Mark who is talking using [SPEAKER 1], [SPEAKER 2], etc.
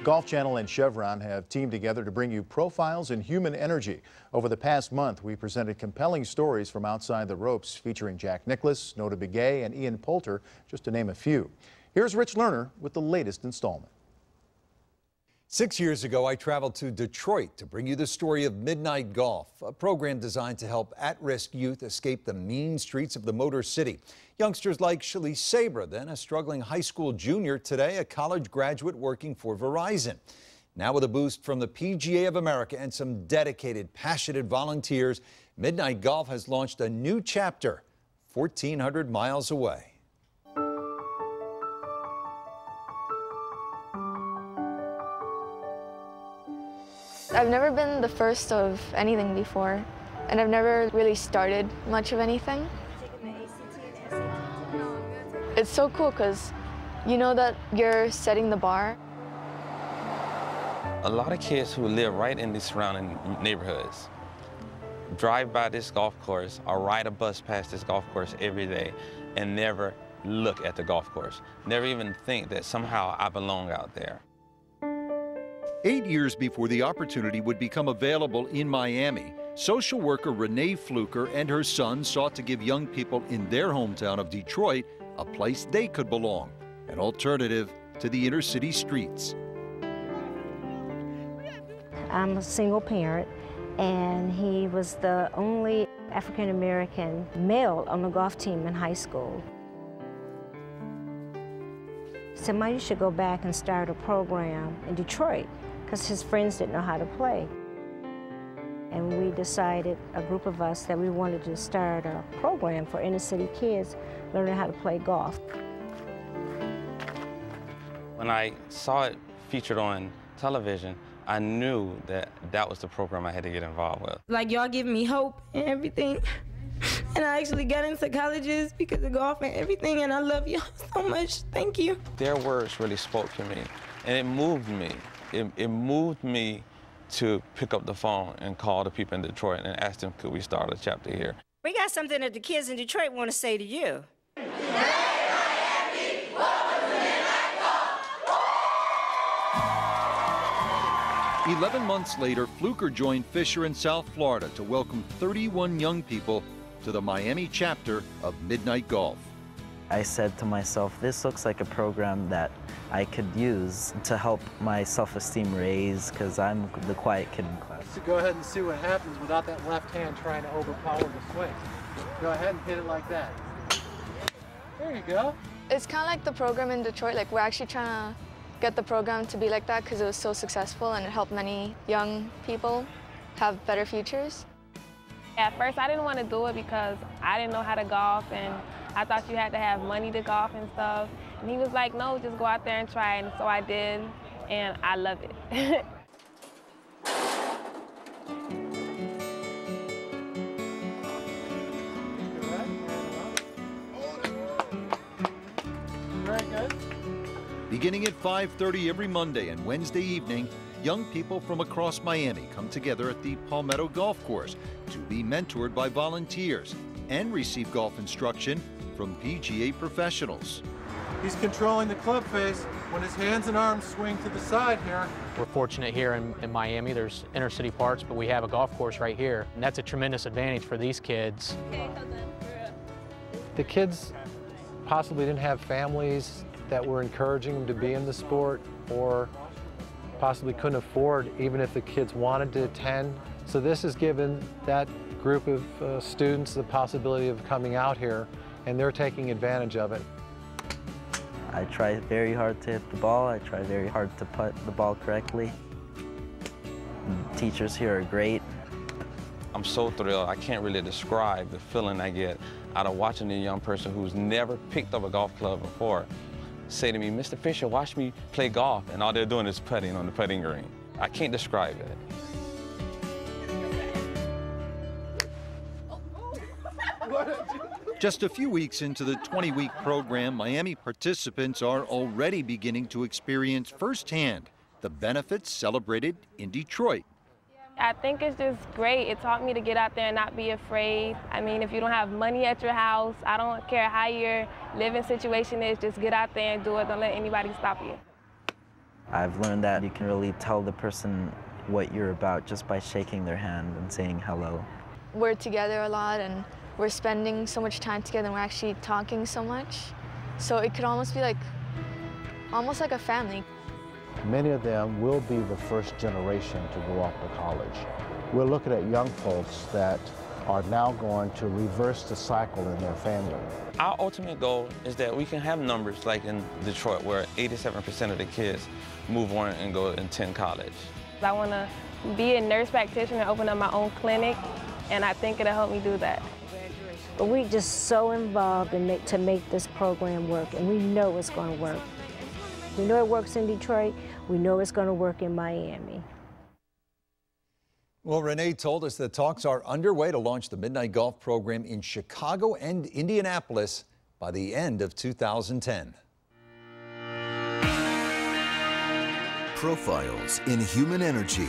[SPEAKER 1] Golf Channel and Chevron have teamed together to bring you profiles in human energy. Over the past month, we presented compelling stories from outside the ropes featuring Jack Nicklaus, Nota Begay, and Ian Poulter, just to name a few. Here's Rich Lerner with the latest installment.
[SPEAKER 2] 6 years ago, I traveled to Detroit to bring you the story of Midnight Golf, a program designed to help at-risk youth escape the mean streets of the Motor City. Youngsters like Shalice Sabra, then a struggling high school junior, today a college graduate working for Verizon. Now with a boost from the PGA of America and some dedicated, passionate volunteers, Midnight Golf has launched a new chapter 1,400 miles away.
[SPEAKER 3] I've never been the first of anything before, and I've never really started much of anything. It's so cool because you know that you're setting the bar.
[SPEAKER 4] A lot of kids who live right in the surrounding neighborhoods drive by this golf course or ride a bus past this golf course every day and never look at the golf course, never even think that somehow I belong out there.
[SPEAKER 5] 8 years before the opportunity would become available in Miami, social worker Renee Fluker and her son sought to give young people in their hometown of Detroit a place they could belong, an alternative to the inner city streets.
[SPEAKER 6] I'm a single parent, and he was the only African-American male on the golf team in high school. Somebody should go back and start a program in Detroit, because his friends didn't know how to play. And we decided, a group of us, that we wanted to start a program for inner city kids learning how to play golf.
[SPEAKER 4] When I saw it featured on television, I knew that that was the program I had to get involved with.
[SPEAKER 7] Like, y'all give me hope and everything. And I actually got into colleges because of golf and everything, and I love y'all so much. Thank you.
[SPEAKER 4] Their words really spoke to me, and it moved me. It moved me to pick up the phone and call the people in Detroit and ask them, could we start a chapter here?
[SPEAKER 8] We got something that the kids in Detroit want to say to you.
[SPEAKER 5] 11 months later, Fluker joined Fisher in South Florida to welcome 31 young people to the Miami chapter of Midnight Golf.
[SPEAKER 9] I said to myself, this looks like a program that I could use to help my self-esteem raise, because I'm the quiet kid in class.
[SPEAKER 10] So go ahead and see what happens without that left hand trying to overpower the swing. Go ahead and hit it like that. There you go.
[SPEAKER 3] It's kind of like the program in Detroit. Like, we're actually trying to get the program to be like that because it was so successful and it helped many young people have better futures.
[SPEAKER 11] At first, I didn't want to do it because I didn't know how to golf, and I thought you had to have money to golf and stuff. And he was like, no, just go out there and try. And so I did, and I love it.
[SPEAKER 10] Very good.
[SPEAKER 5] Beginning at 5:30 every Monday and Wednesday evening, young people from across Miami come together at the PALMETTO golf course to be mentored by volunteers and receive golf instruction from PGA professionals.
[SPEAKER 10] He's controlling the club face when his hands and arms swing to the side here.
[SPEAKER 12] We're fortunate here in Miami. There's inner city parts, but we have a golf course right here. And that's a tremendous advantage for these kids.
[SPEAKER 13] The kids possibly didn't have families that were encouraging them to be in the sport, or possibly couldn't afford, even if the kids wanted to attend. So this has given that group of students the possibility of coming out here, and they're taking advantage of it.
[SPEAKER 9] I try very hard to hit the ball. I try very hard to putt the ball correctly. The teachers here are great.
[SPEAKER 4] I'm so thrilled. I can't really describe the feeling I get out of watching a young person who's never picked up a golf club before say to me, Mr. Fisher, watch me play golf, and all they're doing is putting on the putting green. I can't describe it.
[SPEAKER 5] Just a few weeks into the 20-week program, Miami participants are already beginning to experience firsthand the benefits celebrated in Detroit.
[SPEAKER 11] I think it's just great. It taught me to get out there and not be afraid. I mean, if you don't have money at your house, I don't care how your living situation is, just get out there and do it. Don't let anybody stop you.
[SPEAKER 9] I've learned that you can really tell the person what you're about just by shaking their hand and saying hello.
[SPEAKER 3] We're together a lot and we're spending so much time together and we're actually talking so much. So it could almost be like, almost like a family.
[SPEAKER 14] Many of them will be the first generation to go off to college. We're looking at young folks that are now going to reverse the cycle in their family.
[SPEAKER 4] Our ultimate goal is that we can have numbers like in Detroit where 87% of the kids move on and go and attend college.
[SPEAKER 11] I want to be a nurse practitioner and open up my own clinic, and I think it'll help me do that.
[SPEAKER 6] But we're just so involved to make this program work, and we know it's going to work. We know it works in Detroit. We know it's going to work in Miami.
[SPEAKER 2] Well, Renee told us that talks are underway to launch the Midnight Golf program in Chicago and Indianapolis by the end of 2010.
[SPEAKER 15] Profiles in Human Energy.